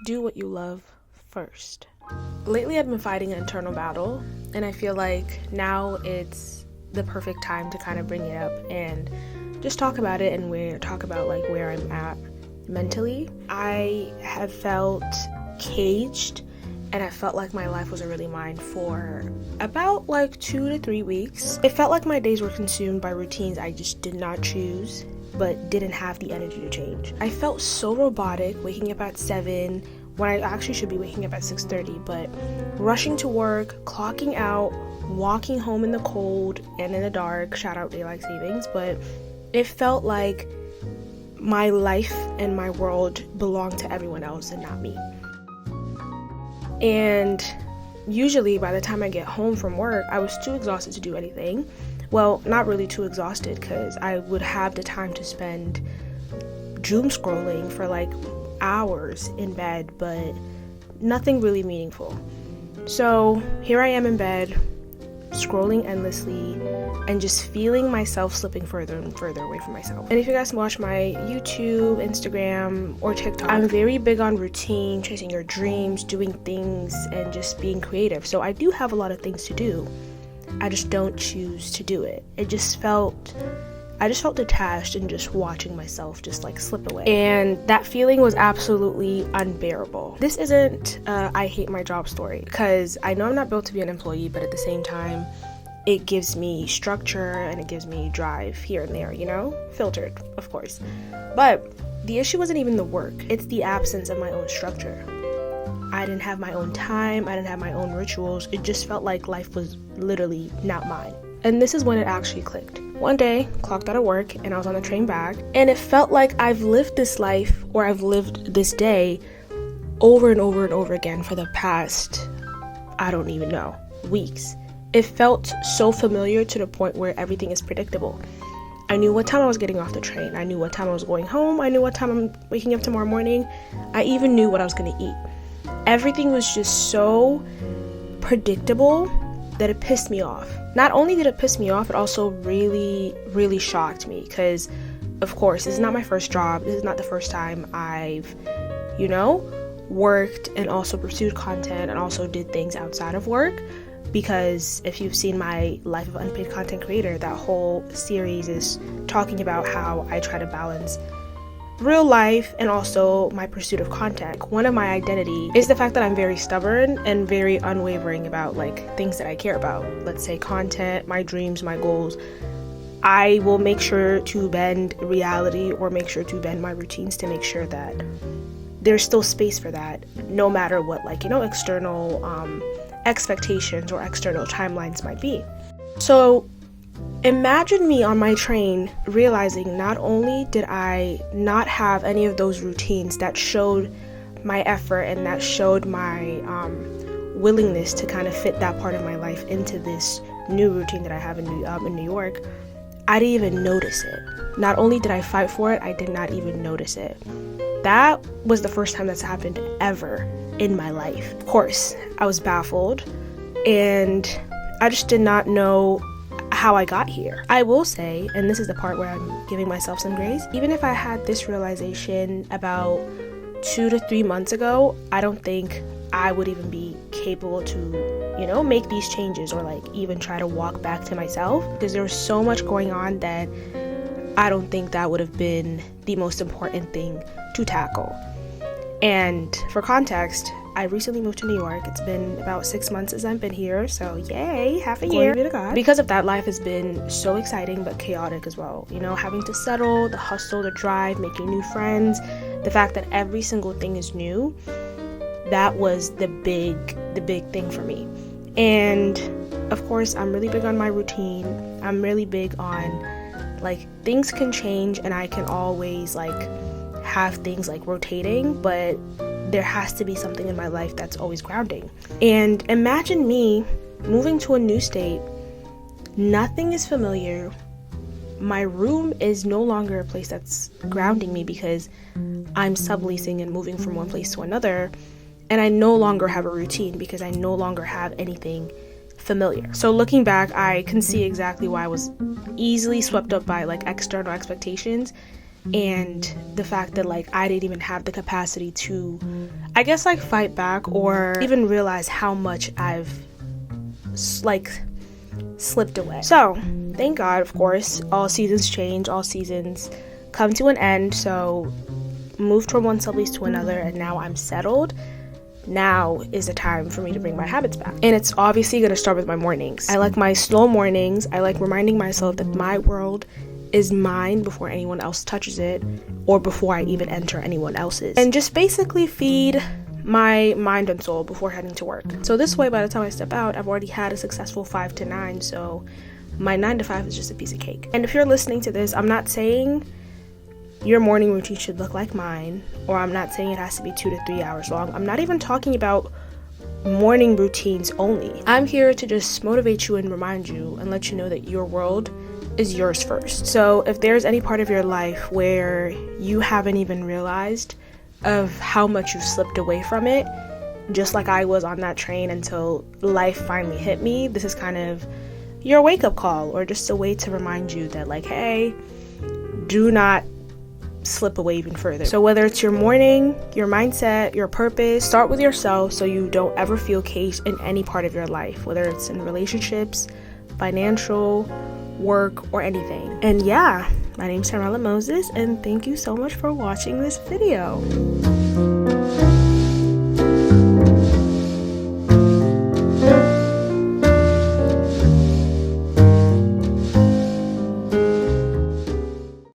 do what you love first. Lately, I've been fighting an internal battle, and I feel like now it's the perfect time to kind of bring it up and just talk about it and talk about like where I'm at mentally. I have felt caged, and I felt like my life wasn't really mine for about like 2 to 3 weeks. It felt like my days were consumed by routines I just did not choose, but didn't have the energy to change. I felt so robotic, waking up at 7 when I actually should be waking up at 6:30, but rushing to work, clocking out, walking home in the cold and in the dark, shout out daylight savings, but it felt like my life and my world belonged to everyone else and not me. And usually by the time I get home from work, I was too exhausted to do anything. Well, not really too exhausted, because I would have the time to spend doom scrolling for like hours in bed, but nothing really meaningful. So here I am in bed, scrolling endlessly and just feeling myself slipping further and further away from myself. And if you guys watch my YouTube, Instagram, or TikTok, I'm very big on routine, chasing your dreams, doing things, and just being creative. So I do have a lot of things to do. I just don't choose to do it. I just felt detached and just watching myself just like slip away. And that feeling was absolutely unbearable. This isn't I hate my job story, because I know I'm not built to be an employee, but at the same time, it gives me structure and it gives me drive here and there, filtered, of course. But the issue wasn't even the work. It's the absence of my own structure. I didn't have my own time. I didn't have my own rituals. It just felt like life was literally not mine. And this is when it actually clicked. One day, clocked out of work, and I was on the train back, and it felt like I've lived this life, or I've lived this day over and over and over again for the past, I don't even know, weeks. It felt so familiar to the point where everything is predictable. I knew what time I was getting off the train. I knew what time I was going home. I knew what time I'm waking up tomorrow morning. I even knew what I was going to eat. Everything was just so predictable that it pissed me off. Not only did it piss me off, it also really, really shocked me, because, of course, this is not my first job. This is not the first time I've, worked and also pursued content and also did things outside of work. Because if you've seen my Life of Unpaid Content Creator, that whole series is talking about how I try to balance real life and also my pursuit of content. One of my identity is the fact that I'm very stubborn and very unwavering about like things that I care about. Let's say content, my dreams, my goals. I will make sure to bend reality or make sure to bend my routines to make sure that there's still space for that, no matter what external expectations or external timelines might be. So imagine me on my train realizing not only did I not have any of those routines that showed my effort and that showed my willingness to kind of fit that part of my life into this new routine that I have in New York, I didn't even notice it. Not only did I fight for it, I did not even notice it. That was the first time that's happened ever in my life. Of course, I was baffled and I just did not know how I got here. I will say, and this is the part where I'm giving myself some grace, even if I had this realization about 2 to 3 months ago, I don't think I would even be capable to, make these changes or like even try to walk back to myself, because there was so much going on that I don't think that would have been the most important thing to tackle. And for context, I recently moved to New York. It's been about 6 months since I've been here, so yay, half a year. Glory be to God. Because of that, life has been so exciting but chaotic as well. Having to settle, the hustle, the drive, making new friends, the fact that every single thing is new, that was the big thing for me. And of course, I'm really big on my routine. I'm really big on things can change and I can always have things rotating, but there has to be something in my life that's always grounding. And imagine me moving to a new state. Nothing is familiar. My room is no longer a place that's grounding me because I'm subleasing and moving from one place to another. And I no longer have a routine because I no longer have anything familiar. So looking back, I can see exactly why I was easily swept up by external expectations and the fact that like I didn't even have the capacity to, I guess, like fight back or even realize how much I've like slipped away. So thank God, of course, all seasons change, all seasons come to an end. So moved from one sublease to another, and now I'm settled. Now is the time for me to bring my habits back. And it's obviously going to start with my mornings. I like my slow mornings. I like reminding myself that my world is mine before anyone else touches it, or before I even enter anyone else's. And just basically feed my mind and soul before heading to work. So this way, by the time I step out, I've already had a successful 5 to 9. So my 9 to 5 is just a piece of cake. And if you're listening to this, I'm not saying your morning routine should look like mine, or I'm not saying it has to be 2 to 3 hours long. I'm not even talking about morning routines only. I'm here to just motivate you and remind you and let you know that your world is yours first. So if there's any part of your life where you haven't even realized of how much you've slipped away from it, just like I was on that train until life finally hit me, this is kind of your wake-up call, or just a way to remind you that like, hey, do not slip away even further. So whether it's your morning, your mindset, your purpose, start with yourself so you don't ever feel caged in any part of your life, whether it's in relationships, financial, work, or anything. And yeah, my name's Tamara Moses, and thank you so much for watching this video.